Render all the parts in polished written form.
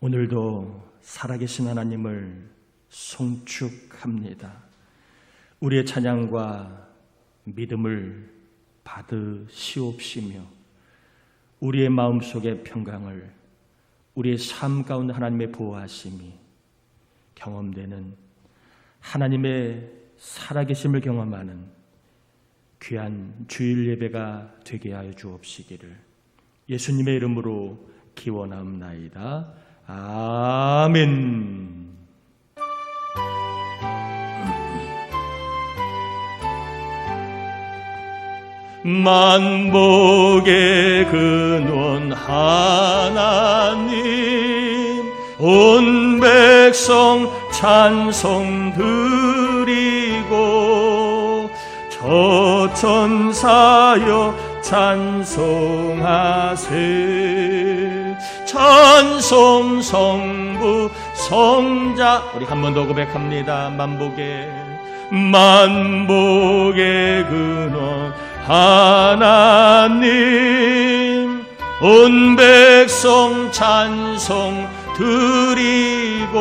오늘도 살아계신 하나님을 송축합니다. 우리의 찬양과 믿음을 받으시옵시며 우리의 마음속의 평강을 우리의 삶 가운데 하나님의 보호하심이 경험되는 하나님의 살아계심을 경험하는 귀한 주일 예배가 되게 하여 주옵시기를 예수님의 이름으로 기원합나이다. 아멘. 만복의 근원 하나님, 온 백성 찬송 드리고 저천사여 찬송하세. 찬송 성부 성자. 우리 한 번 더 고백합니다. 만복의 근원 하나님, 온 백성 찬송 드리고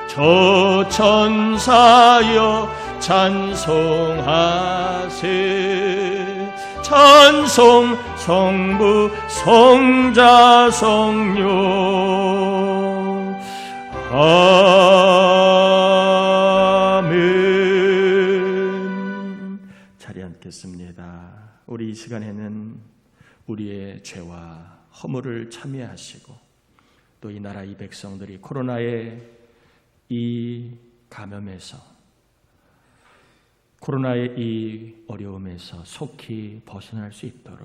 저천사여 찬송하세. 찬송 성부 성자 성령. 아멘. 자리에 앉겠습니다. 우리 이 시간에는 우리의 죄와 허물을 참여하시고 또 이 나라 이 백성들이 코로나의 이 감염에서, 코로나의 이 어려움에서 속히 벗어날 수 있도록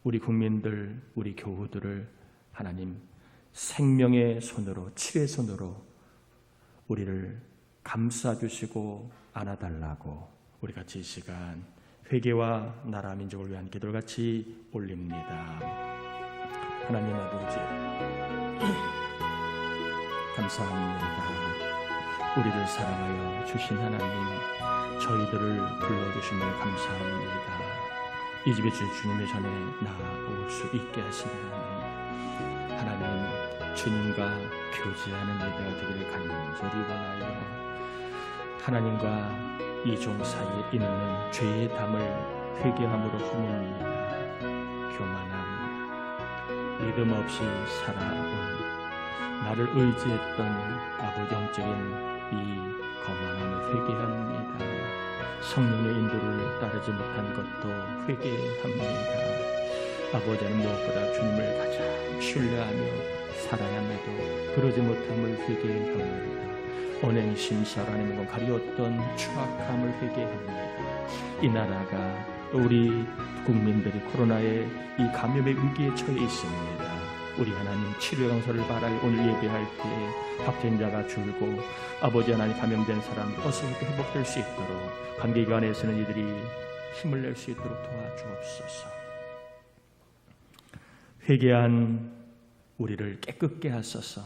우리 국민들, 우리 교우들을 하나님 생명의 손으로, 치유의 손으로 우리를 감싸주시고 안아달라고 우리 같이 이 시간 회개와 나라 민족을 위한 기도를 같이 올립니다. 하나님 아버지, 감사합니다. 우리를 사랑하여 주신 하나님, 저희들을 불러주심을 감사합니다. 이 집에 주님의 전에 나아올 수 있게 하시는 하나님, 주님과 교제하는 예배가 되기를 간절히 원하여 하나님과 이 종 사이에 있는 죄의 담을 회개함으로 허뭅니다. 교만함, 믿음 없이 살아온 나를 의지했던 아버지 영적인 이 거만함을 회개합니다. 성령의 인도를 따르지 못한 것도 회개합니다. 아버지는 무엇보다 주님을 가장 신뢰하며 살아야 함에도 그러지 못함을 회개합니다. 언행심사로 하나님과 가리웠던 추악함을 회개합니다. 이 나라가 우리 국민들이 코로나의 이 감염의 위기에 처해 있습니다. 우리 하나님 치료 강서를 바라요. 오늘 예배할 때에 확진자가 줄고 아버지 하나님 감염된 사람 어서 회복될 수 있도록 관계기관에서는 이들이 힘을 낼 수 있도록 도와주옵소서. 회개한 우리를 깨끗게 하소서.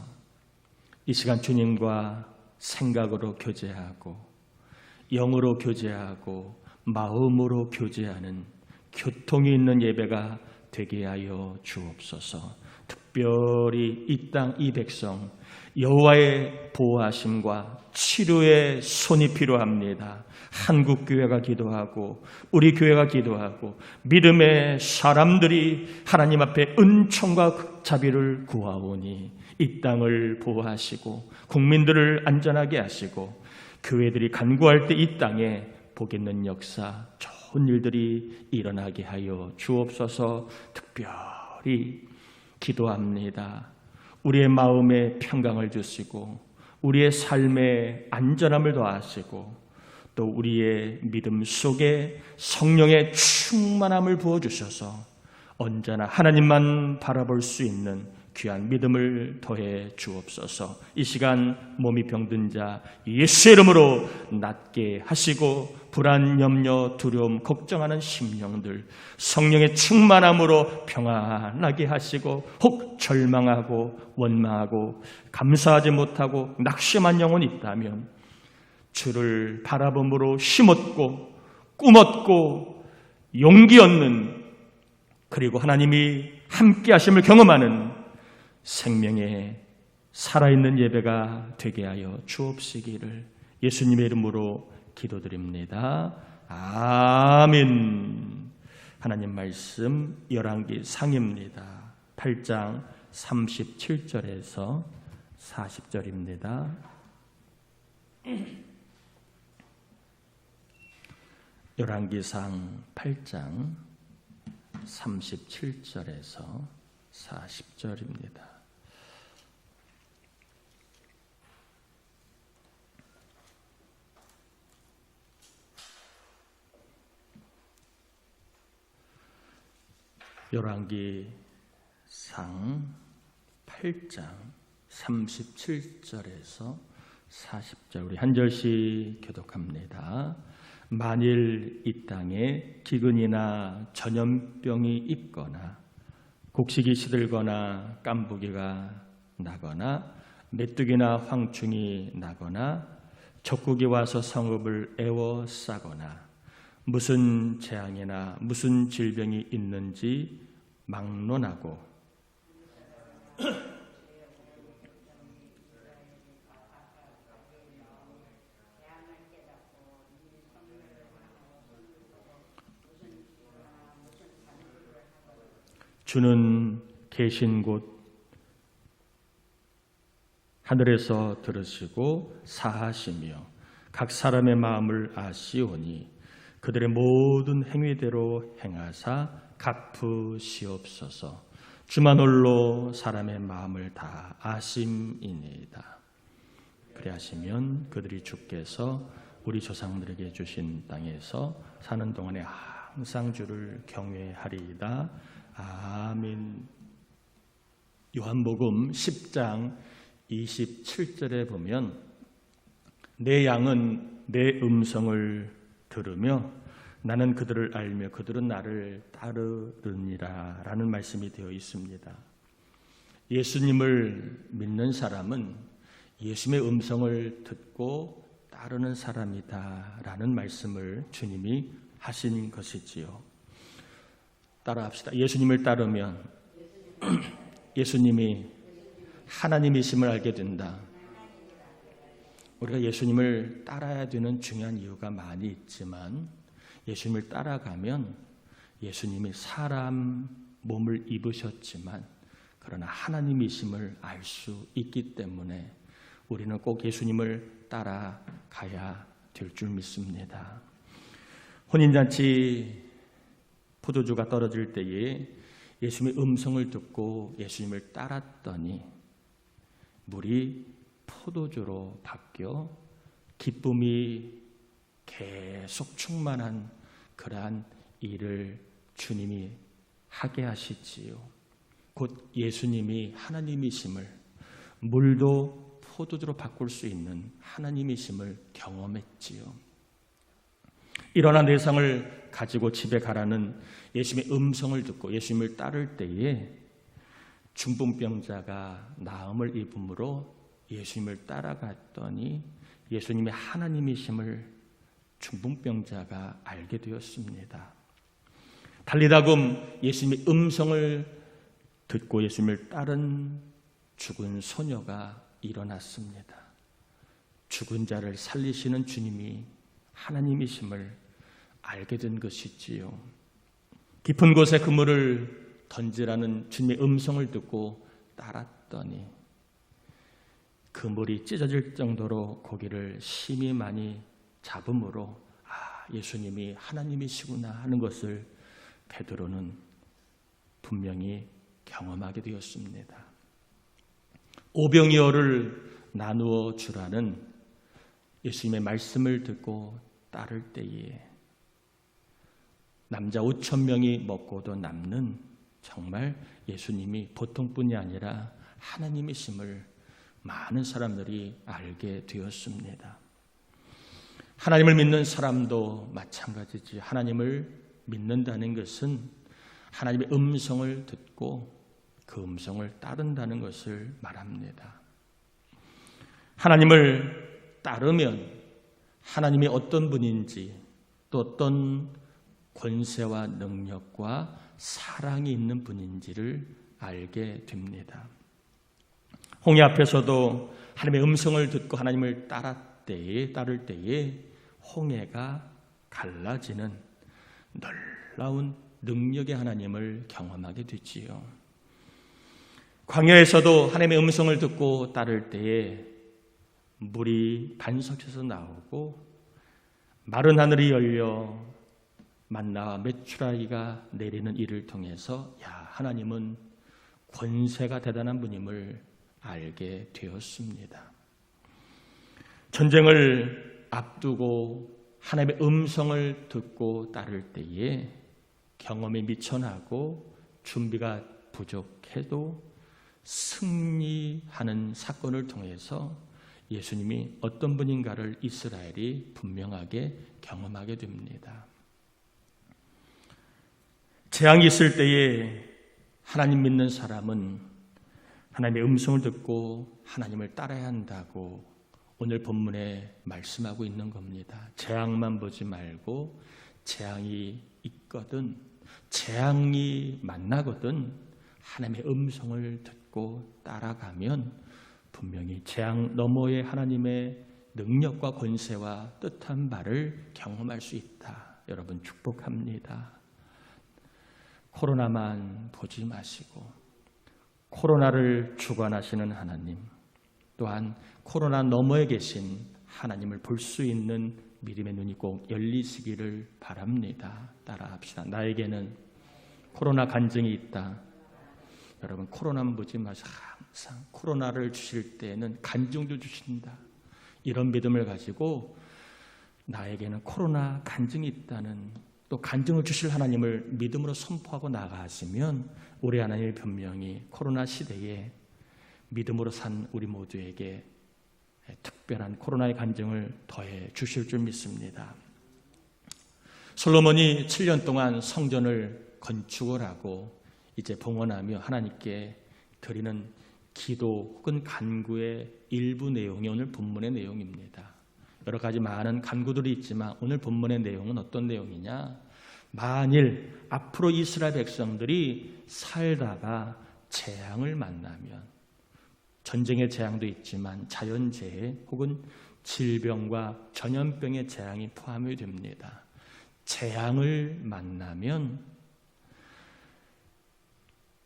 이 시간 주님과 생각으로 교제하고 영으로 교제하고 마음으로 교제하는 교통이 있는 예배가 되게 하여 주옵소서. 특별히 이 땅 이 백성 여호와의 보호하심과 치료의 손이 필요합니다. 한국교회가 기도하고 우리 교회가 기도하고 믿음의 사람들이 하나님 앞에 은총과 자비를 구하오니 이 땅을 보호하시고 국민들을 안전하게 하시고 교회들이 간구할 때 이 땅에 복 있는 역사, 좋은 일들이 일어나게 하여 주옵소서. 특별히 기도합니다. 우리의 마음에 평강을 주시고 우리의 삶에 안전함을 더하시고 또 우리의 믿음 속에 성령의 충만함을 부어주셔서 언제나 하나님만 바라볼 수 있는 귀한 믿음을 더해 주옵소서. 이 시간 몸이 병든 자 예수의 이름으로 낫게 하시고 불안, 염려, 두려움, 걱정하는 심령들 성령의 충만함으로 평안하게 하시고 혹 절망하고 원망하고 감사하지 못하고 낙심한 영혼이 있다면 주를 바라봄으로 힘없고 꿈없고 용기 얻는, 그리고 하나님이 함께 하심을 경험하는 생명의 살아있는 예배가 되게 하여 주옵시기를 예수님의 이름으로 기도드립니다. 아멘. 하나님 말씀 열왕기 상입니다. 8장 37절에서 40절입니다. 열왕기상 8장 37절에서 40절입니다. 열왕기상 8장 37절에서 40절 우리 한 절씩 교독합니다. 만일 이 땅에 기근이나 전염병이 있거나 곡식이 시들거나 깐부기가 나거나 메뚜기나 황충이 나거나 적국이 와서 성읍을 에워싸거나 무슨 재앙이나 무슨 질병이 있는지 막론하고 주는 계신 곳 하늘에서 들으시고 사하시며 각 사람의 마음을 아시오니 그들의 모든 행위대로 행하사 갚으시옵소서. 주만 홀로 사람의 마음을 다 아심이니이다. 그리하시면 그들이 주께서 우리 조상들에게 주신 땅에서 사는 동안에 항상 주를 경외하리이다. 아멘. 요한복음 10장 27절에 보면 내 양은 내 음성을 들으며 나는 그들을 알며 그들은 나를 따르느니라 라는 말씀이 되어 있습니다. 예수님을 믿는 사람은 예수님의 음성을 듣고 따르는 사람이다 라는 말씀을 주님이 하신 것이지요. 따라합시다. 예수님을 따르면 예수님이 하나님이심을 알게 된다. 우리가 예수님을 따라야 되는 중요한 이유가 많이 있지만 예수님을 따라가면 예수님이 사람 몸을 입으셨지만 그러나 하나님이심을 알 수 있기 때문에 우리는 꼭 예수님을 따라가야 될 줄 믿습니다. 혼인잔치 포도주가 떨어질 때에 예수님의 음성을 듣고 예수님을 따랐더니 물이 포도주로 바뀌어 기쁨이 계속 충만한 그러한 일을 주님이 하게 하시지요. 곧 예수님이 하나님이심을 물도 포도주로 바꿀 수 있는 하나님이심을 경험했지요. 일어나 내 상을 가지고 집에 가라는 예수님의 음성을 듣고 예수님을 따를 때에 중풍병자가 나음을 입음으로 예수님을 따라갔더니 예수님의 하나님이심을 중풍병자가 알게 되었습니다. 달리다금 예수님의 음성을 듣고 예수님을 따른 죽은 소녀가 일어났습니다. 죽은 자를 살리시는 주님이 하나님이심을 알게 된 것이지요. 깊은 곳에 그물을 던지라는 주님의 음성을 듣고 따랐더니 그물이 찢어질 정도로 고기를 심히 많이 잡음으로 예수님이 하나님이시구나 하는 것을 베드로는 분명히 경험하게 되었습니다. 오병이어를 나누어 주라는 예수님의 말씀을 듣고 따를 때에 남자 5,000명이 먹고도 남는 정말 예수님이 보통뿐이 아니라 하나님이심을 많은 사람들이 알게 되었습니다. 하나님을 믿는 사람도 마찬가지지. 하나님을 믿는다는 것은 하나님의 음성을 듣고 그 음성을 따른다는 것을 말합니다. 하나님을 따르면 하나님이 어떤 분인지 또 어떤 권세와 능력과 사랑이 있는 분인지를 알게 됩니다. 홍해 앞에서도 하나님의 음성을 듣고 하나님을 따를 때에 홍해가 갈라지는 놀라운 능력의 하나님을 경험하게 되지요. 광야에서도 하나님의 음성을 듣고 따를 때에 물이 반석에서 나오고 마른 하늘이 열려 만나와 메추라기가 내리는 이를 통해서 하나님은 권세가 대단한 분임을 알게 되었습니다. 전쟁을 앞두고 하나님의 음성을 듣고 따를 때에 경험이 미천하고 준비가 부족해도 승리하는 사건을 통해서 예수님이 어떤 분인가를 이스라엘이 분명하게 경험하게 됩니다. 재앙이 있을 때에 하나님 믿는 사람은 하나님의 음성을 듣고 하나님을 따라야 한다고 오늘 본문에 말씀하고 있는 겁니다. 재앙만 보지 말고 재앙이 있거든, 재앙이 만나거든 하나님의 음성을 듣고 따라가면 분명히 재앙 너머의 하나님의 능력과 권세와 뜻한 바를 경험할 수 있다. 여러분 축복합니다. 코로나만 보지 마시고 코로나를 주관하시는 하나님, 또한 코로나 너머에 계신 하나님을 볼 수 있는 믿음의 눈이 꼭 열리시기를 바랍니다. 따라합시다. 나에게는 코로나 간증이 있다. 여러분 코로나만 보지 마시고 항상 코로나를 주실 때에는 간증도 주신다. 이런 믿음을 가지고 나에게는 코로나 간증이 있다는, 또 간증을 주실 하나님을 믿음으로 선포하고 나가시면 우리 하나님이 분명히 코로나 시대에 믿음으로 산 우리 모두에게 특별한 코로나의 간증을 더해 주실 줄 믿습니다. 솔로몬이 7년 동안 성전을 건축을 하고 이제 봉헌하며 하나님께 드리는 기도 혹은 간구의 일부 내용이 오늘 본문의 내용입니다. 여러 가지 많은 간구들이 있지만 오늘 본문의 내용은 어떤 내용이냐? 만일 앞으로 이스라엘 백성들이 살다가 재앙을 만나면, 전쟁의 재앙도 있지만 자연재해 혹은 질병과 전염병의 재앙이 포함이 됩니다. 재앙을 만나면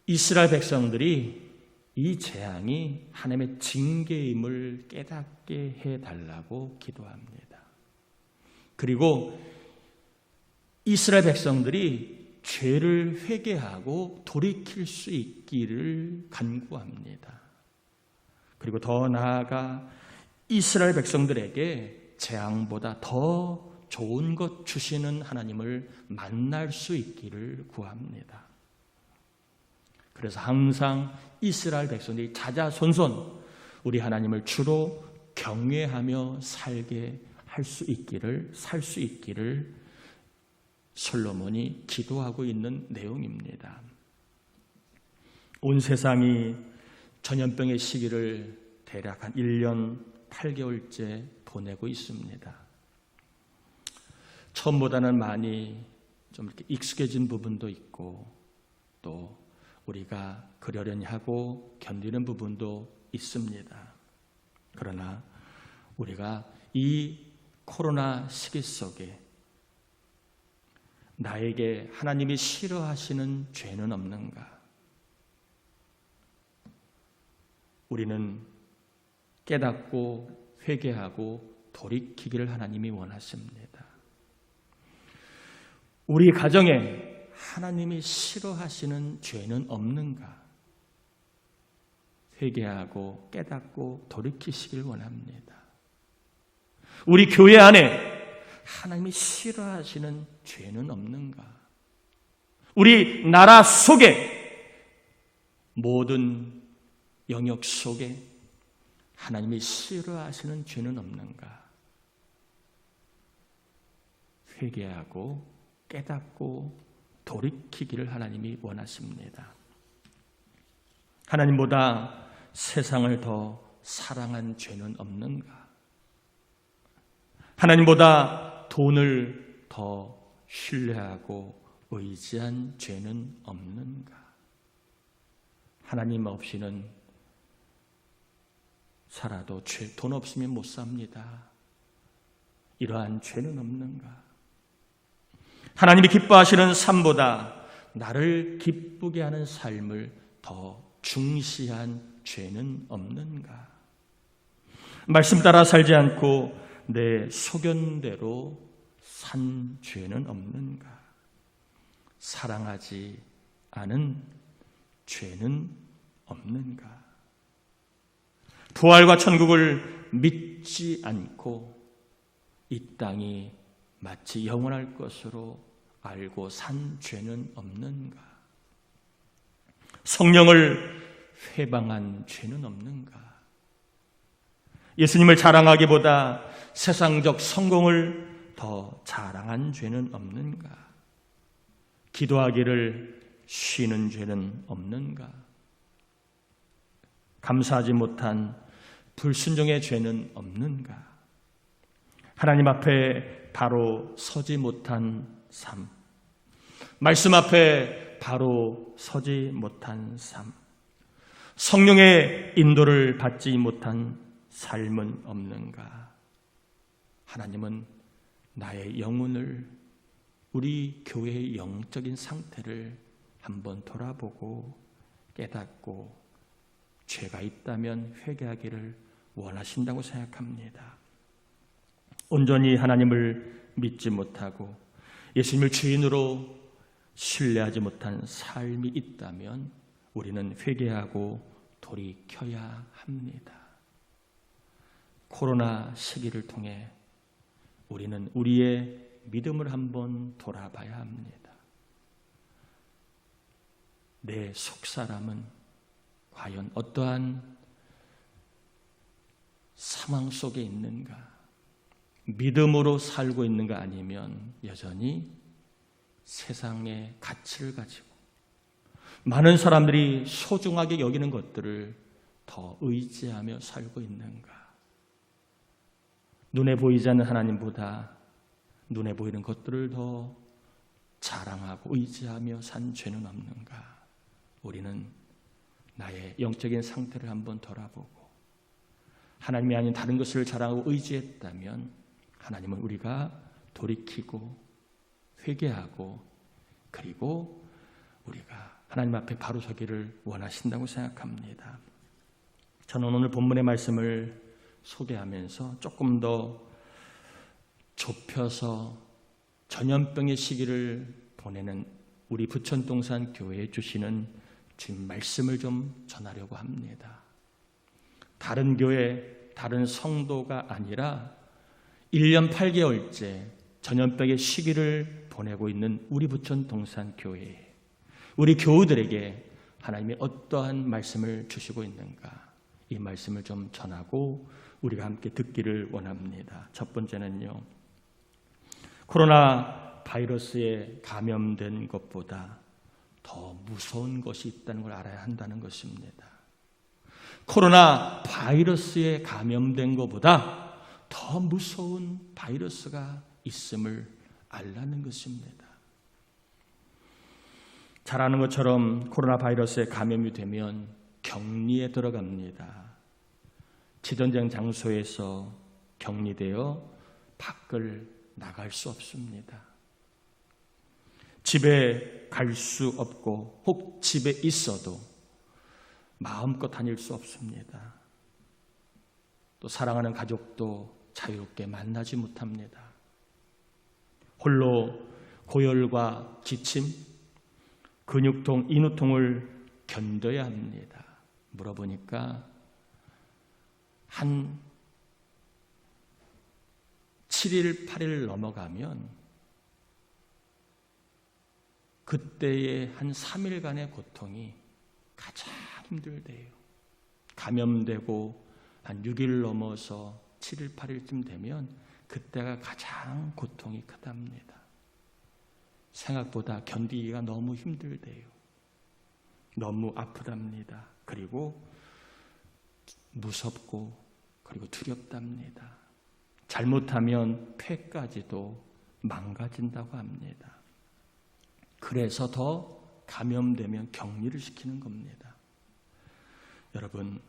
이스라엘 백성들이 이 재앙이 하나님의 징계임을 깨닫게 해달라고 기도합니다. 그리고 이스라엘 백성들이 죄를 회개하고 돌이킬 수 있기를 간구합니다. 그리고 더 나아가 이스라엘 백성들에게 재앙보다 더 좋은 것 주시는 하나님을 만날 수 있기를 구합니다. 그래서 항상 이스라엘 백성들이 자자손손 우리 하나님을 주로 경외하며 살게 할 수 있기를, 살 수 있기를 솔로몬이 기도하고 있는 내용입니다. 온 세상이 전염병의 시기를 대략 한 1년 8개월째 보내고 있습니다. 처음보다는 많이 좀 이렇게 익숙해진 부분도 있고 또 우리가 그러려니 하고 견디는 부분도 있습니다. 그러나 우리가 이 코로나 시기 속에 나에게 하나님이 싫어하시는 죄는 없는가? 우리는 깨닫고 회개하고 돌이키기를 하나님이 원하십니다. 우리 가정에 하나님이 싫어하시는 죄는 없는가? 회개하고 깨닫고 돌이키시길 원합니다. 우리 교회 안에 하나님이 싫어하시는 죄는 없는가? 우리 나라 속에 모든 영역 속에 하나님이 싫어하시는 죄는 없는가? 회개하고 깨닫고 돌이키기를 하나님이 원하십니다. 하나님보다 세상을 더 사랑한 죄는 없는가? 하나님보다 돈을 더 신뢰하고 의지한 죄는 없는가? 하나님 없이는 살아도 돈 없으면 못 삽니다. 이러한 죄는 없는가? 하나님이 기뻐하시는 삶보다 나를 기쁘게 하는 삶을 더 중시한 죄는 없는가? 말씀 따라 살지 않고 내 소견대로 산 죄는 없는가? 사랑하지 않은 죄는 없는가? 부활과 천국을 믿지 않고 이 땅이 마치 영원할 것으로 알고 산 죄는 없는가? 성령을 회방한 죄는 없는가? 예수님을 자랑하기보다 세상적 성공을 더 자랑한 죄는 없는가? 기도하기를 쉬는 죄는 없는가? 감사하지 못한 불순종의 죄는 없는가? 하나님 앞에 바로 서지 못한 삶, 말씀 앞에 바로 서지 못한 삶, 성령의 인도를 받지 못한 삶은 없는가? 하나님은 나의 영혼을, 우리 교회의 영적인 상태를 한번 돌아보고 깨닫고 죄가 있다면 회개하기를 원하신다고 생각합니다. 온전히 하나님을 믿지 못하고 예수님을 주인으로 신뢰하지 못한 삶이 있다면 우리는 회개하고 돌이켜야 합니다. 코로나 시기를 통해 우리는 우리의 믿음을 한번 돌아봐야 합니다. 내 속사람은 과연 어떠한 상황 속에 있는가? 믿음으로 살고 있는가? 아니면 여전히 세상의 가치를 가지고 많은 사람들이 소중하게 여기는 것들을 더 의지하며 살고 있는가? 눈에 보이지 않는 하나님보다 눈에 보이는 것들을 더 자랑하고 의지하며 산 죄는 없는가? 우리는 나의 영적인 상태를 한번 돌아보고 하나님이 아닌 다른 것을 자랑하고 의지했다면 하나님은 우리가 돌이키고 회개하고 그리고 우리가 하나님 앞에 바로 서기를 원하신다고 생각합니다. 저는 오늘 본문의 말씀을 소개하면서 조금 더 좁혀서 전염병의 시기를 보내는 우리 부천동산 교회에 주시는 주님 말씀을 좀 전하려고 합니다. 다른 교회, 다른 성도가 아니라 1년 8개월째 전염병의 시기를 보내고 있는 우리 부천동산 교회, 우리 교우들에게 하나님이 어떠한 말씀을 주시고 있는가, 이 말씀을 좀 전하고 우리가 함께 듣기를 원합니다. 첫 번째는요, 코로나 바이러스에 감염된 것보다 더 무서운 것이 있다는 걸 알아야 한다는 것입니다. 코로나 바이러스에 감염된 것보다 더 무서운 바이러스가 있음을 알라는 것입니다. 잘 아는 것처럼 코로나 바이러스에 감염이 되면 격리에 들어갑니다. 지전쟁 장소에서 격리되어 밖을 나갈 수 없습니다. 집에 갈 수 없고 혹 집에 있어도 마음껏 다닐 수 없습니다. 또 사랑하는 가족도 자유롭게 만나지 못합니다. 홀로 고열과 기침, 근육통, 인후통을 견뎌야 합니다. 물어보니까 한 7일, 8일 넘어가면 그때의 한 3일간의 고통이 가장 힘들대요. 감염되고 한 6일 넘어서 7일, 8일쯤 되면 그때가 가장 고통이 크답니다. 생각보다 견디기가 너무 힘들대요. 너무 아프답니다. 그리고 무섭고 그리고 두렵답니다. 잘못하면 폐까지도 망가진다고 합니다. 그래서 더 감염되면 격리를 시키는 겁니다. 여러분,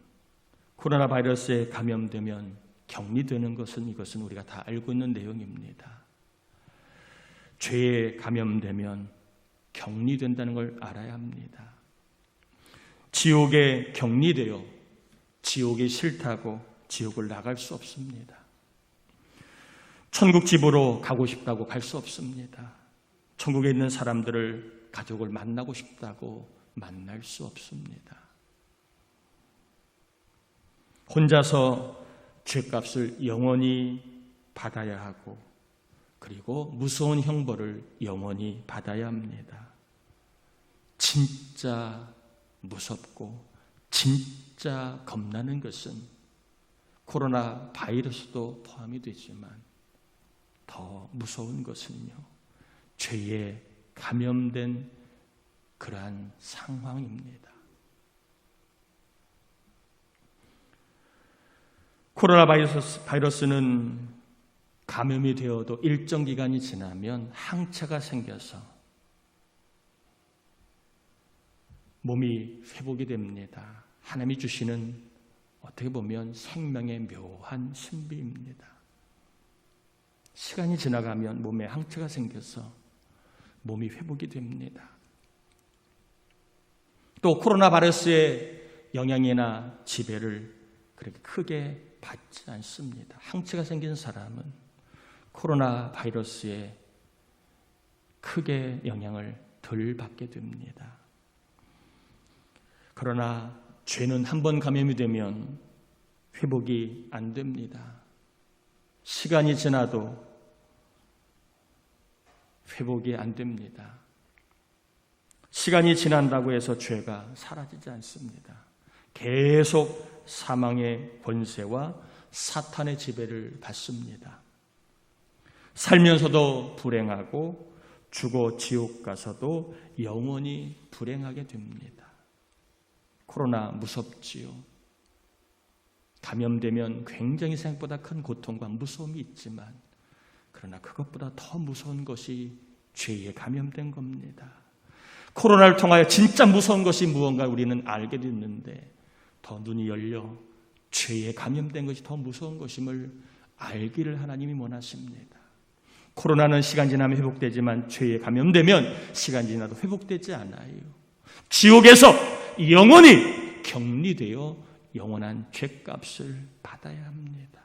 코로나 바이러스에 감염되면 격리되는 것은 이것은 우리가 다 알고 있는 내용입니다. 죄에 감염되면 격리된다는 걸 알아야 합니다. 지옥에 격리되어 지옥이 싫다고 지옥을 나갈 수 없습니다. 천국 집으로 가고 싶다고 갈 수 없습니다. 천국에 있는 사람들을, 가족을 만나고 싶다고 만날 수 없습니다. 혼자서 죄값을 영원히 받아야 하고, 그리고 무서운 형벌을 영원히 받아야 합니다. 진짜 무섭고 진짜 겁나는 것은 코로나 바이러스도 포함이 되지만 더 무서운 것은요, 죄에 감염된 그러한 상황입니다. 코로나 바이러스는 감염이 되어도 일정 기간이 지나면 항체가 생겨서 몸이 회복이 됩니다. 하나님이 주시는 어떻게 보면 생명의 묘한 신비입니다. 시간이 지나가면 몸에 항체가 생겨서 몸이 회복이 됩니다. 또 코로나 바이러스의 영향이나 지배를 그렇게 크게 받지 않습니다. 항체가 생긴 사람은 코로나 바이러스에 크게 영향을 덜 받게 됩니다. 그러나 죄는 한번 감염이 되면 회복이 안 됩니다. 시간이 지나도 회복이 안 됩니다. 시간이 지난다고 해서 죄가 사라지지 않습니다. 계속 사망의 권세와 사탄의 지배를 받습니다. 살면서도 불행하고 죽어 지옥 가서도 영원히 불행하게 됩니다. 코로나 무섭지요. 감염되면 굉장히 생각보다 큰 고통과 무서움이 있지만, 그러나 그것보다 더 무서운 것이 죄에 감염된 겁니다. 코로나를 통하여 진짜 무서운 것이 무언가 우리는 알게 됐는데, 더 눈이 열려 죄에 감염된 것이 더 무서운 것임을 알기를 하나님이 원하십니다. 코로나는 시간 지나면 회복되지만 죄에 감염되면 시간 지나도 회복되지 않아요. 지옥에서 영원히 격리되어 영원한 죄값을 받아야 합니다.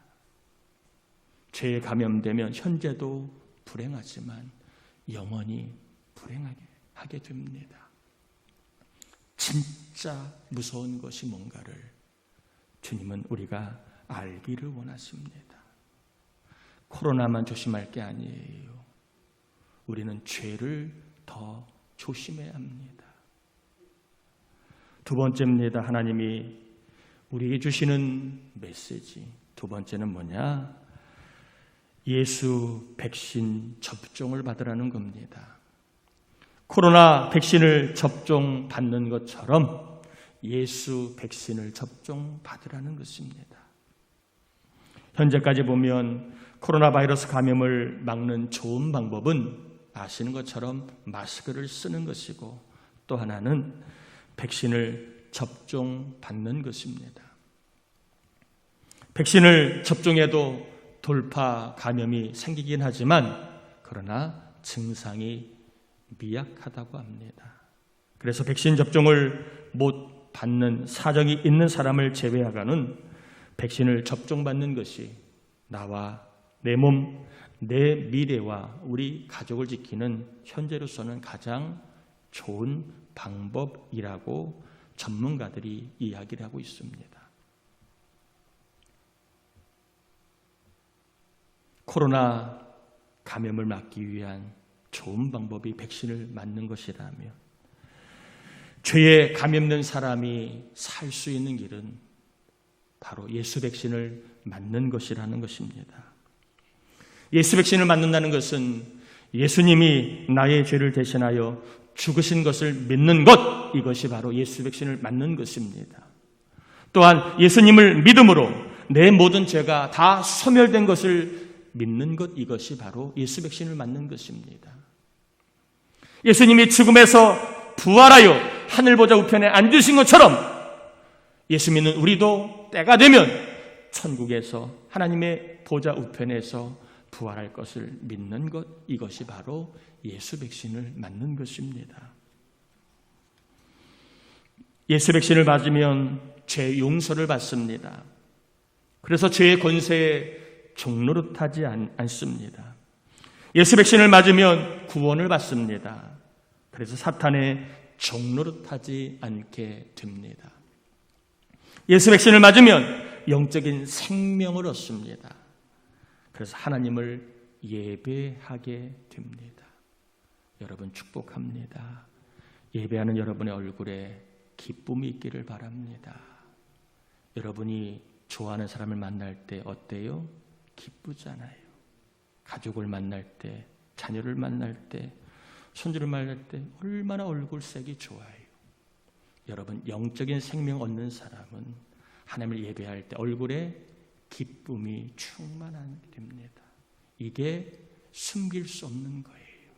죄에 감염되면 현재도 불행하지만 영원히 불행하게 됩니다. 진짜 무서운 것이 뭔가를 주님은 우리가 알기를 원하십니다. 코로나만 조심할 게 아니에요. 우리는 죄를 더 조심해야 합니다. 두 번째입니다. 하나님이 우리에게 주시는 메시지. 두 번째는 뭐냐? 예수 백신 접종을 받으라는 겁니다. 코로나 백신을 접종받는 것처럼 예수 백신을 접종받으라는 것입니다. 현재까지 보면 코로나 바이러스 감염을 막는 좋은 방법은 아시는 것처럼 마스크를 쓰는 것이고, 또 하나는 백신을 접종받는 것입니다. 백신을 접종해도 돌파 감염이 생기긴 하지만, 그러나 증상이 미약하다고 합니다. 그래서 백신 접종을 못 받는 사정이 있는 사람을 제외하고는 백신을 접종받는 것이 나와 내 몸, 내 미래와 우리 가족을 지키는 현재로서는 가장 좋은 방법이라고 전문가들이 이야기를 하고 있습니다. 코로나 감염을 막기 위한 좋은 방법이 백신을 맞는 것이라면, 죄에 감염된 사람이 살 수 있는 길은 바로 예수 백신을 맞는 것이라는 것입니다. 예수 백신을 맞는다는 것은 예수님이 나의 죄를 대신하여 죽으신 것을 믿는 것, 이것이 바로 예수 백신을 맞는 것입니다. 또한 예수님을 믿음으로 내 모든 죄가 다 소멸된 것을 믿는 것, 이것이 바로 예수 백신을 맞는 것입니다. 예수님이 죽음에서 부활하여 하늘 보좌 우편에 앉으신 것처럼 예수 믿는 우리도 때가 되면 천국에서 하나님의 보좌 우편에서 부활할 것을 믿는 것, 이것이 바로 예수 백신을 맞는 것입니다. 예수 백신을 맞으면 죄 용서를 받습니다. 그래서 죄의 권세에 종노릇하지 않습니다. 예수 백신을 맞으면 구원을 받습니다. 그래서 사탄의 종노릇하지 않게 됩니다. 예수 백신을 맞으면 영적인 생명을 얻습니다. 그래서 하나님을 예배하게 됩니다. 여러분 축복합니다. 예배하는 여러분의 얼굴에 기쁨이 있기를 바랍니다. 여러분이 좋아하는 사람을 만날 때 어때요? 기쁘잖아요. 가족을 만날 때, 자녀를 만날 때, 손주를 만날 때 얼마나 얼굴색이 좋아요. 여러분 영적인 생명 얻는 사람은 하나님을 예배할 때 얼굴에 기쁨이 충만하게 됩니다. 이게 숨길 수 없는 거예요.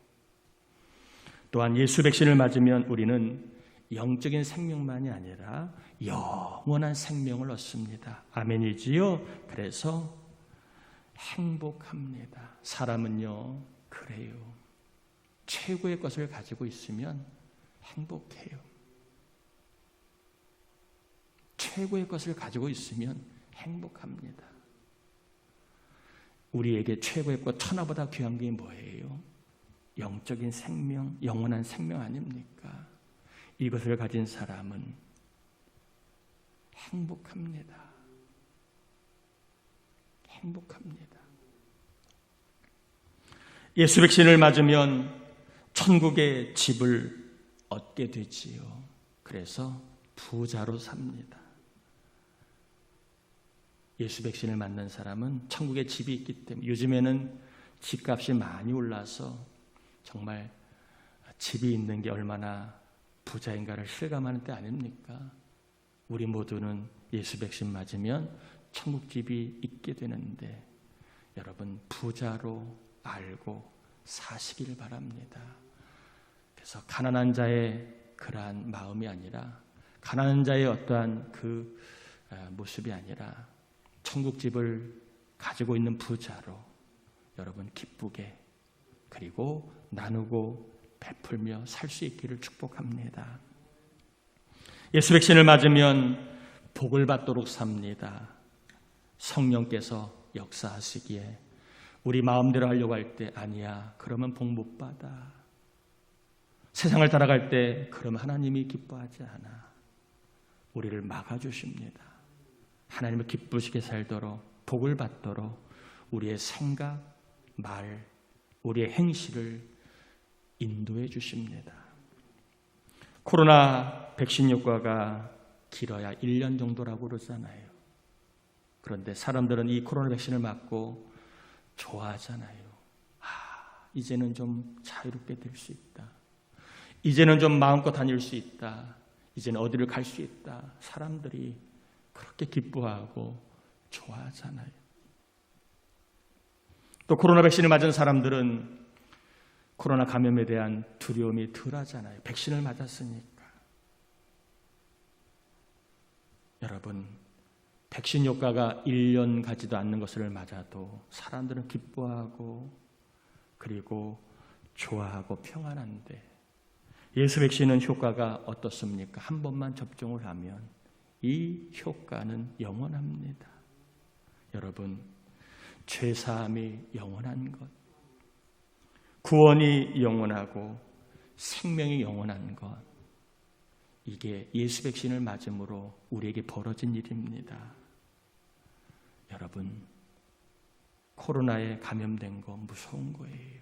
또한 예수 백신을 맞으면 우리는 영적인 생명만이 아니라 영원한 생명을 얻습니다. 아멘이지요? 그래서 행복합니다. 사람은요, 그래요. 최고의 것을 가지고 있으면 행복해요. 최고의 것을 가지고 있으면 행복합니다. 우리에게 최고의 것, 천하보다 귀한 게 뭐예요? 영적인 생명, 영원한 생명 아닙니까? 이것을 가진 사람은 행복합니다. 행복합니다. 예수 백신을 맞으면 천국의 집을 얻게 되지요. 그래서 부자로 삽니다. 예수 백신을 맞는 사람은 천국에 집이 있기 때문에, 요즘에는 집값이 많이 올라서 정말 집이 있는 게 얼마나 부자인가를 실감하는 때 아닙니까? 우리 모두는 예수 백신 맞으면 천국 집이 있게 되는데 여러분 부자로 알고 사시길 바랍니다. 그래서 가난한 자의 그러한 마음이 아니라, 가난한 자의 어떠한 그 모습이 아니라 천국 집을 가지고 있는 부자로 여러분 기쁘게, 그리고 나누고 베풀며 살 수 있기를 축복합니다. 예수 백신을 맞으면 복을 받도록 삽니다. 성령께서 역사하시기에 우리 마음대로 하려고 할 때 아니야, 그러면 복 못 받아. 세상을 따라갈 때 그러면 하나님이 기뻐하지 않아. 우리를 막아주십니다. 하나님을 기쁘시게 살도록, 복을 받도록 우리의 생각, 말, 우리의 행실을 인도해 주십니다. 코로나 백신 효과가 길어야 1년 정도라고 그러잖아요. 그런데 사람들은 이 코로나 백신을 맞고 좋아하잖아요. 이제는 좀 자유롭게 될 수 있다. 이제는 좀 마음껏 다닐 수 있다. 이제는 어디를 갈 수 있다. 사람들이 그렇게 기뻐하고 좋아하잖아요. 또 코로나 백신을 맞은 사람들은 코로나 감염에 대한 두려움이 덜하잖아요. 백신을 맞았으니까. 여러분, 백신 효과가 1년 가지도 않는 것을 맞아도 사람들은 기뻐하고 그리고 좋아하고 평안한데, 예수 백신은 효과가 어떻습니까? 한 번만 접종을 하면 이 효과는 영원합니다. 여러분, 죄사함이 영원한 것, 구원이 영원하고 생명이 영원한 것, 이게 예수 백신을 맞음으로 우리에게 벌어진 일입니다. 여러분, 코로나에 감염된 거 무서운 거예요.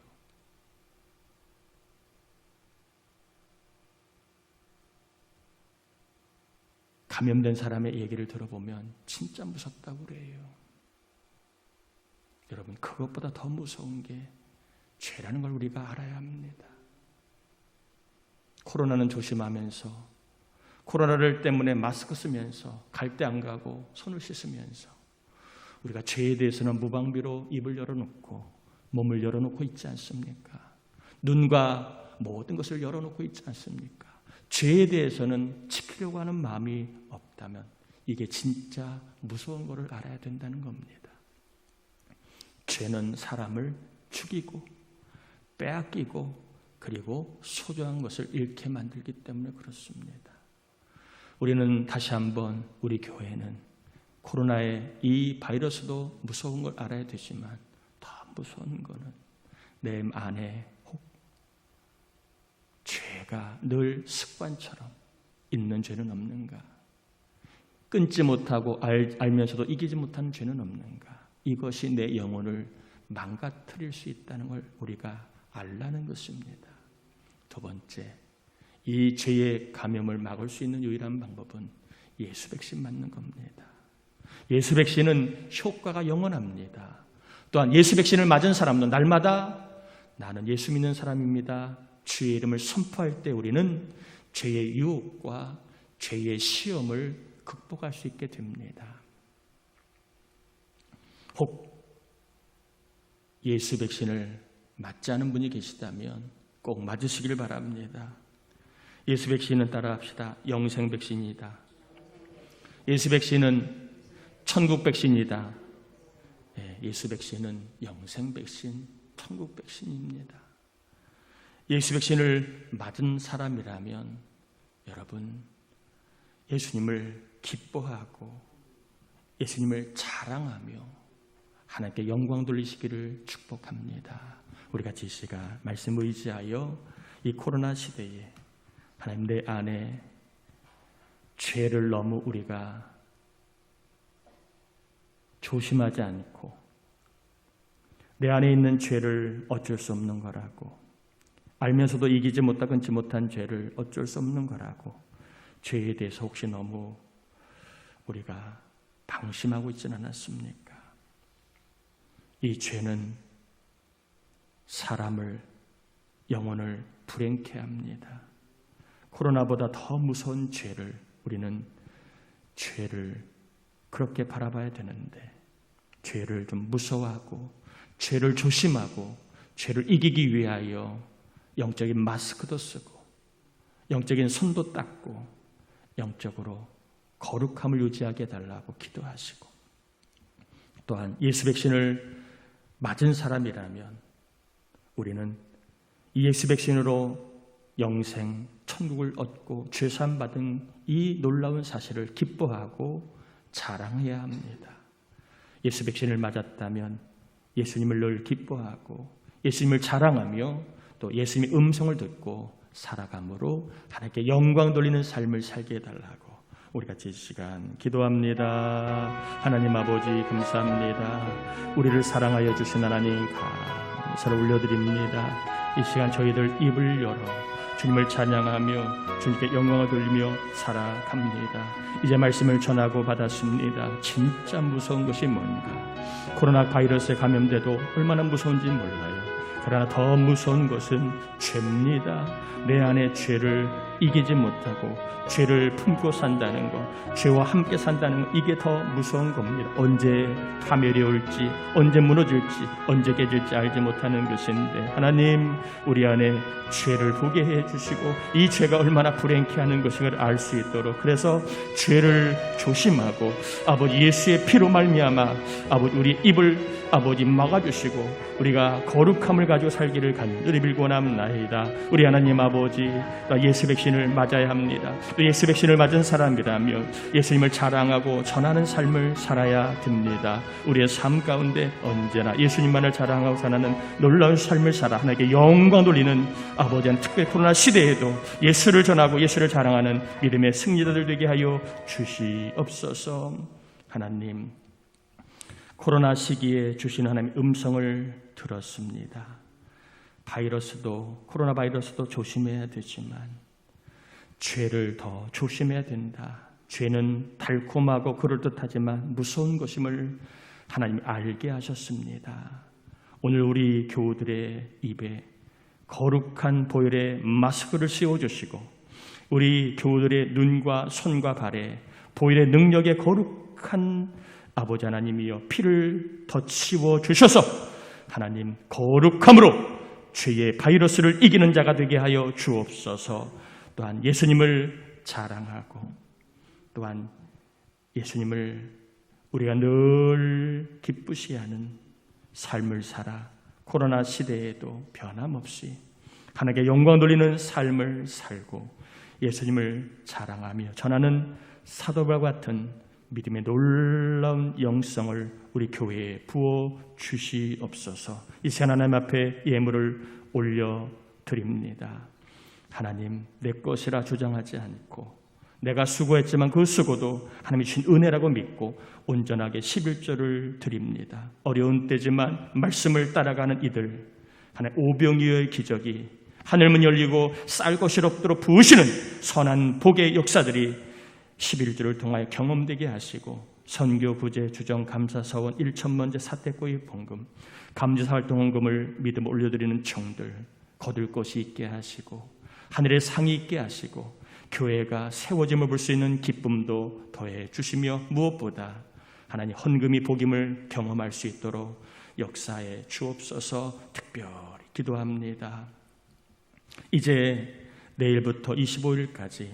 감염된 사람의 얘기를 들어보면 진짜 무섭다고 그래요. 여러분, 그것보다 더 무서운 게 죄라는 걸 우리가 알아야 합니다. 코로나는 조심하면서, 코로나를 때문에 마스크 쓰면서, 갈 때 안 가고 손을 씻으면서 우리가 죄에 대해서는 무방비로 입을 열어놓고 몸을 열어놓고 있지 않습니까? 눈과 모든 것을 열어놓고 있지 않습니까? 죄에 대해서는 지키려고 하는 마음이 없다면 이게 진짜 무서운 것을 알아야 된다는 겁니다. 죄는 사람을 죽이고 빼앗기고 그리고 소중한 것을 잃게 만들기 때문에 그렇습니다. 우리는 다시 한번 우리 교회는 코로나의 이 바이러스도 무서운 걸 알아야 되지만 더 무서운 거는 내 안에 혹 죄가 늘 습관처럼 있는 죄는 없는가? 끊지 못하고 알면서도 이기지 못하는 죄는 없는가? 이것이 내 영혼을 망가뜨릴 수 있다는 걸 우리가 알라는 것입니다. 두 번째, 이 죄의 감염을 막을 수 있는 유일한 방법은 예수 백신 맞는 겁니다. 예수 백신은 효과가 영원합니다. 또한 예수 백신을 맞은 사람도 날마다 나는 예수 믿는 사람입니다. 주의 이름을 선포할 때 우리는 죄의 유혹과 죄의 시험을 극복할 수 있게 됩니다. 혹 예수 백신을 맞지 않은 분이 계시다면 꼭 맞으시길 바랍니다. 예수 백신은 따라합시다. 영생 백신이다. 예수 백신은 천국 백신이다. 예수 백신은 영생 백신, 천국 백신입니다. 예수 백신을 맞은 사람이라면 여러분 예수님을 기뻐하고 예수님을 자랑하며 하나님께 영광 돌리시기를 축복합니다. 우리 같이 이 시간 말씀을 의지하여 이 코로나 시대에 하나님 내 안에 죄를 너무 우리가 조심하지 않고 내 안에 있는 죄를 어쩔 수 없는 거라고 알면서도 이기지 못하고 끊지 못한 죄를 어쩔 수 없는 거라고 죄에 대해서 혹시 너무 우리가 방심하고 있지는 않았습니까? 이 죄는 사람을 영혼을 불행케 합니다. 코로나보다 더 무서운 죄를 우리는 죄를 그렇게 바라봐야 되는데 죄를 좀 무서워하고 죄를 조심하고 죄를 이기기 위하여 영적인 마스크도 쓰고 영적인 손도 닦고 영적으로 거룩함을 유지하게 해달라고 기도하시고 또한 예수 백신을 맞은 사람이라면 우리는 이 예수 백신으로 영생, 천국을 얻고 죄사함 받은 이 놀라운 사실을 기뻐하고 자랑해야 합니다. 예수 백신을 맞았다면 예수님을 늘 기뻐하고 예수님을 자랑하며 또 예수님의 음성을 듣고 살아감으로 하나님께 영광 돌리는 삶을 살게 해달라고 우리 같이 이 시간 기도합니다. 하나님 아버지 감사합니다. 우리를 사랑하여 주신 하나님 감사를 올려드립니다. 이 시간 저희들 입을 열어 주님을 찬양하며 주님께 영광을 돌리며 살아갑니다. 이제 말씀을 전하고 받았습니다. 진짜 무서운 것이 뭔가? 코로나 바이러스에 감염돼도 얼마나 무서운지 몰라요. 그러나 더 무서운 것은 죄입니다. 내 안에 죄를 이기지 못하고 죄를 품고 산다는 것, 죄와 함께 산다는 것, 이게 더 무서운 겁니다. 언제 파멸이 올지, 언제 무너질지, 언제 깨질지 알지 못하는 것인데 하나님 우리 안에 죄를 보게 해주시고 이 죄가 얼마나 불행케 하는 것인가를 알 수 있도록 그래서 죄를 조심하고 아버지 예수의 피로 말미암아 아버지 우리 입을 아버지 막아주시고 우리가 거룩함을 가지고 살기를 간절히 빌고남나이다. 우리 하나님 아버지 예수 백신을 맞아야 합니다. 또 예수 백신을 맞은 사람이라면 예수님을 자랑하고 전하는 삶을 살아야 됩니다. 우리의 삶 가운데 언제나 예수님만을 자랑하고 사는 놀라운 삶을 살아 하나님께 영광 돌리는 아버지는 특별히 코로나 시대에도 예수를 전하고 예수를 자랑하는 믿음의 승리자들 되게 하여 주시옵소서. 하나님 코로나 시기에 주신 하나님의 음성을 들었습니다. 코로나 바이러스도 조심해야 되지만 죄를 더 조심해야 된다. 죄는 달콤하고 그럴듯하지만 무서운 것임을 하나님이 알게 하셨습니다. 오늘 우리 교우들의 입에 거룩한 보혈의 마스크를 씌워주시고 우리 교우들의 눈과 손과 발에 보혈의 능력의 거룩한 아버지 하나님이여 피를 더 치워주셔서 하나님 거룩함으로 죄의 바이러스를 이기는 자가 되게 하여 주옵소서. 또한 예수님을 자랑하고 또한 예수님을 우리가 늘 기쁘시게 하는 삶을 살아 코로나 시대에도 변함없이 하나님께 영광 돌리는 삶을 살고 예수님을 자랑하며 전하는 사도들과 같은 믿음의 놀라운 영성을 우리 교회에 부어 주시옵소서. 이 시간 하나님 앞에 예물을 올려드립니다. 하나님, 내 것이라 주장하지 않고 내가 수고했지만 그 수고도 하나님이 주신 은혜라고 믿고 온전하게 11조를 드립니다. 어려운 때지만 말씀을 따라가는 이들, 하나님 오병이어의 기적이 하늘문 열리고 쌀 것이 없도록 부으시는 선한 복의 역사들이 11조를 통하여 경험되게 하시고 선교, 부재, 주정, 감사, 서원, 일천번제, 사택구의 봉금, 감지사 활동헌금을 믿음 올려드리는 종들 거둘 것이 있게 하시고 하늘의 상이 있게 하시고 교회가 세워짐을 볼 수 있는 기쁨도 더해 주시며 무엇보다 하나님 헌금이 복임을 경험할 수 있도록 역사에 주옵소서. 특별히 기도합니다. 이제 내일부터 25일까지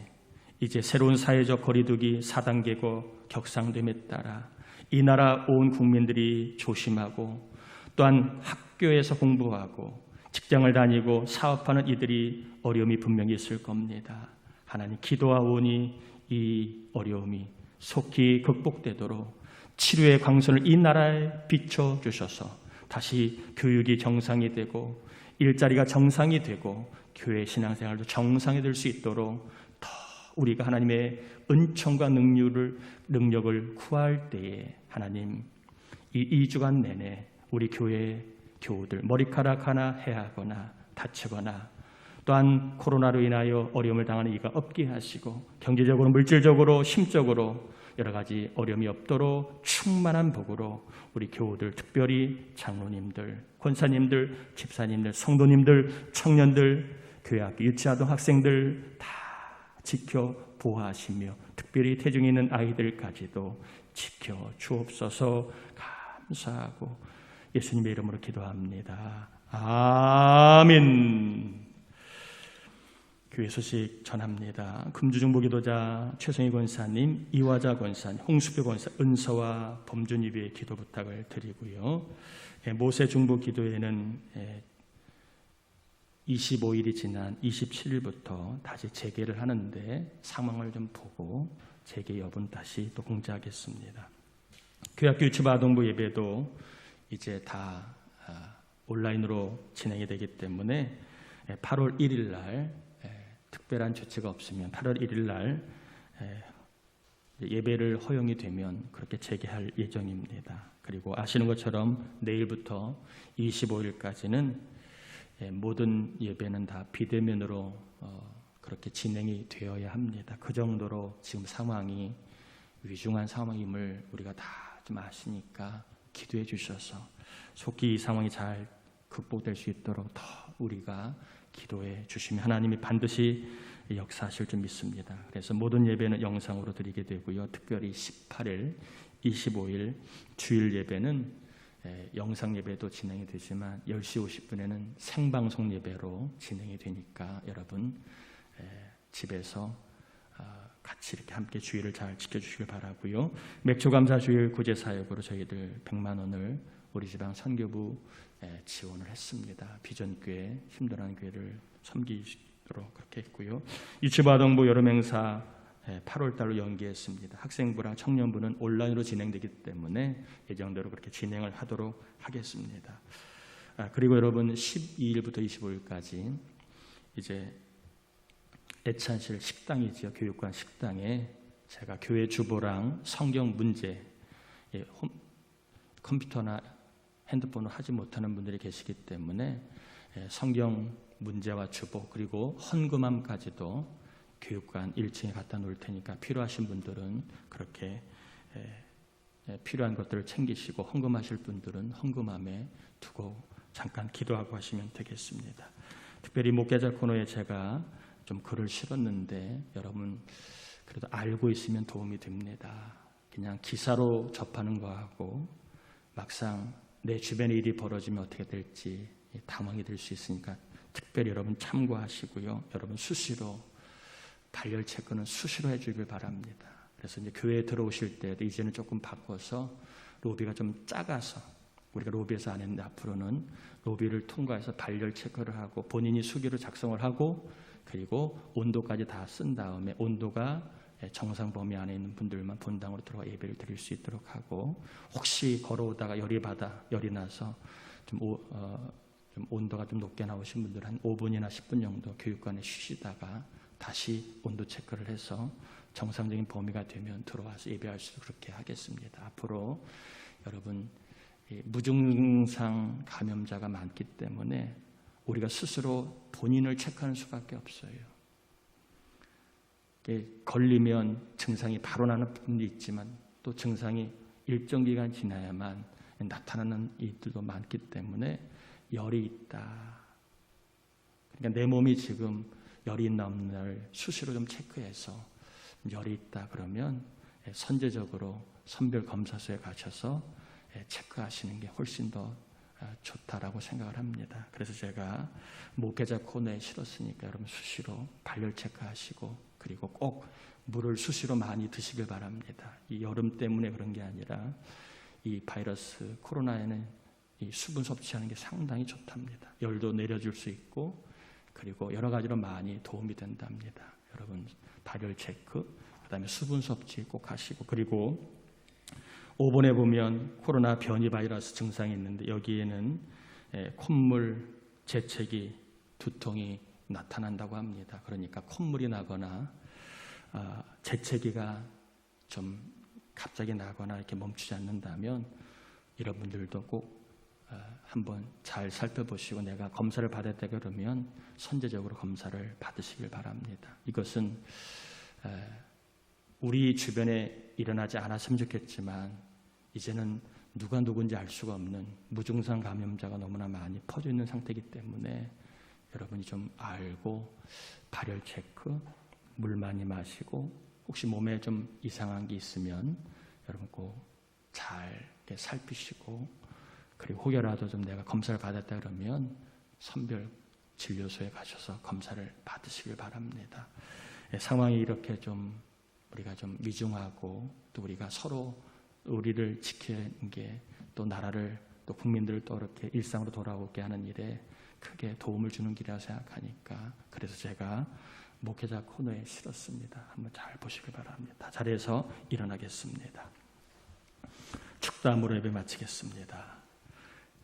이제 새로운 사회적 거리두기 4단계고 격상됨에 따라 이 나라 온 국민들이 조심하고 또한 학교에서 공부하고 직장을 다니고 사업하는 이들이 어려움이 분명히 있을 겁니다. 하나님 기도하오니 이 어려움이 속히 극복되도록 치료의 광선을 이 나라에 비춰주셔서 다시 교육이 정상이 되고 일자리가 정상이 되고 교회 신앙생활도 정상이 될 수 있도록 더 우리가 하나님의 은총과 능력을 구할 때에 하나님 이 2주간 내내 우리 교회 교우들 머리카락 하나 해하거나 다치거나 또한 코로나로 인하여 어려움을 당하는 이가 없게 하시고 경제적으로 물질적으로 심적으로 여러 가지 어려움이 없도록 충만한 복으로 우리 교우들 특별히 장로님들, 권사님들, 집사님들, 성도님들, 청년들, 교회학교 유치아동 학생들 다 지켜 보호하시며 특별히 태중에 있는 아이들까지도 지켜 주옵소서. 감사하고 예수님의 이름으로 기도합니다. 아멘. 교회 소식 전합니다. 금주중보기도자 최성희 권사님, 이화자 권사님, 홍수표 권사, 은서와 범준이비의 기도 부탁을 드리고요. 모세 중보기도회는 25일이 지난 27일부터 다시 재개를 하는데 상황을 좀 보고 재개 여부는 다시 또 공지하겠습니다. 교회학교 유치부아동부 예배도 이제 다 온라인으로 진행이 되기 때문에 8월 1일 날 특별한 조치가 없으면 8월 1일 날 예배를 허용이 되면 그렇게 재개할 예정입니다. 그리고 아시는 것처럼 내일부터 25일까지는 모든 예배는 다 비대면으로 그렇게 진행이 되어야 합니다. 그 정도로 지금 상황이 위중한 상황임을 우리가 다 좀 아시니까 기도해 주셔서 속히 이 상황이 잘 극복될 수 있도록 더 우리가 기도해 주시면 하나님이 반드시 역사하실 줄 믿습니다. 그래서 모든 예배는 영상으로 드리게 되고요. 특별히 18일, 25일 주일 예배는 영상 예배도 진행이 되지만 10시 50분에는 생방송 예배로 진행이 되니까 여러분 집에서 같이 이렇게 함께 주일을 잘 지켜주시길 바라고요. 맥주감사 주일 구제사역으로 저희들 100만 원을 우리 지방 선교부 지원을 했습니다. 비전교회, 힘들어하는 교회를 섬기도록 그렇게 했고요. 유치부아동부 여름행사 8월 달로 연기했습니다. 학생부랑 청년부는 온라인으로 진행되기 때문에 예정대로 그렇게 진행을 하도록 하겠습니다. 그리고 여러분 12일부터 25일까지 이제 애찬실 식당이지요. 교육관 식당에 제가 교회 주보랑 성경 문제 컴퓨터나 핸드폰을 하지 못하는 분들이 계시기 때문에 성경 문제와 주보 그리고 헌금함까지도 교육관 1층에 갖다 놓을 테니까 필요하신 분들은 그렇게 필요한 것들을 챙기시고 헌금하실 분들은 헌금함에 두고 잠깐 기도하고 하시면 되겠습니다. 특별히 목회자 코너에 제가 좀 글을 실었는데 여러분 그래도 알고 있으면 도움이 됩니다. 그냥 기사로 접하는 거하고 막상 내 주변에 일이 벌어지면 어떻게 될지 당황이 될 수 있으니까 특별히 여러분 참고하시고요. 여러분 수시로 발열 체크는 수시로 해주길 바랍니다. 그래서 이제 교회에 들어오실 때도 이제는 조금 바꿔서 로비가 좀 작아서 우리가 로비에서 안 했는데 앞으로는 로비를 통과해서 발열 체크를 하고 본인이 수기로 작성을 하고 그리고 온도까지 다 쓴 다음에 온도가 정상 범위 안에 있는 분들만 본당으로 들어가 예배를 드릴 수 있도록 하고 혹시 걸어오다가 열이 나서 좀 온도가 좀 높게 나오신 분들은 한 5분이나 10분 정도 교육관에 쉬시다가 다시 온도 체크를 해서 정상적인 범위가 되면 들어와서 예배할 수 있도록 그렇게 하겠습니다. 앞으로 여러분 무증상 감염자가 많기 때문에 우리가 스스로 본인을 체크하는 수밖에 없어요. 걸리면 증상이 바로 나는 분도 있지만 또 증상이 일정 기간 지나야만 나타나는 이들도 많기 때문에 열이 있다. 그러니까 내 몸이 지금 열이 있나 없나를 수시로 좀 체크해서 열이 있다 그러면 선제적으로 선별검사소에 가셔서 체크하시는 게 훨씬 더 좋다라고 생각을 합니다. 그래서 제가 목회자 코너에 실었으니까 여러분 수시로 발열 체크하시고 그리고 꼭 물을 수시로 많이 드시길 바랍니다. 이 여름 때문에 그런 게 아니라 이 바이러스 코로나에는 이 수분 섭취하는 게 상당히 좋답니다. 열도 내려줄 수 있고 그리고 여러 가지로 많이 도움이 된답니다. 여러분 발열 체크, 그다음에 수분 섭취 꼭 하시고 그리고 5번에 보면 코로나 변이 바이러스 증상이 있는데 여기에는 콧물, 재채기, 두통이 나타난다고 합니다. 그러니까 콧물이 나거나 재채기가 좀 갑자기 나거나 이렇게 멈추지 않는다면 여러분들도 꼭 한번 잘 살펴보시고 내가 검사를 받았다 그러면 선제적으로 검사를 받으시길 바랍니다. 이것은 우리 주변에 일어나지 않았으면 좋겠지만 이제는 누가 누군지 알 수가 없는 무증상 감염자가 너무나 많이 퍼져 있는 상태이기 때문에 여러분이 좀 알고 발열 체크, 물 많이 마시고 혹시 몸에 좀 이상한 게 있으면 여러분 꼭 잘 살피시고 그리고 혹여라도 좀 내가 검사를 받았다 그러면 선별 진료소에 가셔서 검사를 받으시길 바랍니다. 상황이 이렇게 좀 우리가 좀 위중하고 또 우리가 서로 우리를 지키는 게 또 나라를 또 국민들을 또 이렇게 일상으로 돌아오게 하는 일에 크게 도움을 주는 길이라고 생각하니까 그래서 제가 목회자 코너에 실었습니다. 한번 잘 보시길 바랍니다. 자리에서 일어나겠습니다. 축도함으로 예배 마치겠습니다.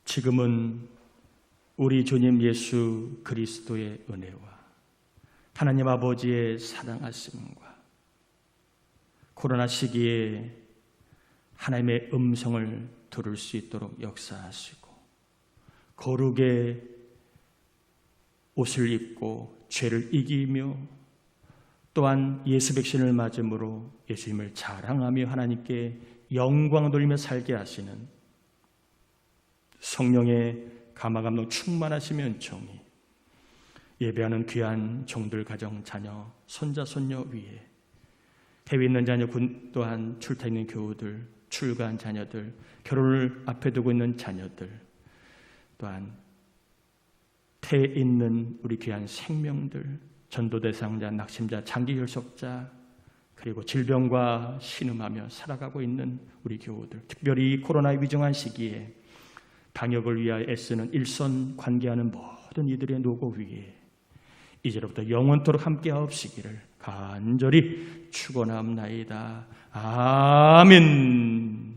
지금은 우리 주님 예수 그리스도의 은혜와 하나님 아버지의 사랑하심과 코로나 시기에 하나님의 음성을 들을 수 있도록 역사하시고 거룩의 옷을 입고 죄를 이기며 또한 예수 백신을 맞음으로 예수님을 자랑하며 하나님께 영광 돌리며 살게 하시는 성령의 감화감동 충만하시며 은총이 예배하는 귀한 종들 가정 자녀 손자 손녀 위에 해외에 있는 자녀 또한 출타 있는 교우들 출가한 자녀들 결혼을 앞에 두고 있는 자녀들 또한 태에 있는 우리 귀한 생명들 전도 대상자 낙심자 장기 결석자 그리고 질병과 신음하며 살아가고 있는 우리 교우들 특별히 코로나의 위중한 시기에 방역을 위하여 애쓰는 일선 관계하는 모든 이들의 노고 위에 이제로부터 영원토록 함께하옵시기를 간절히 축원하옵나이다. 아멘.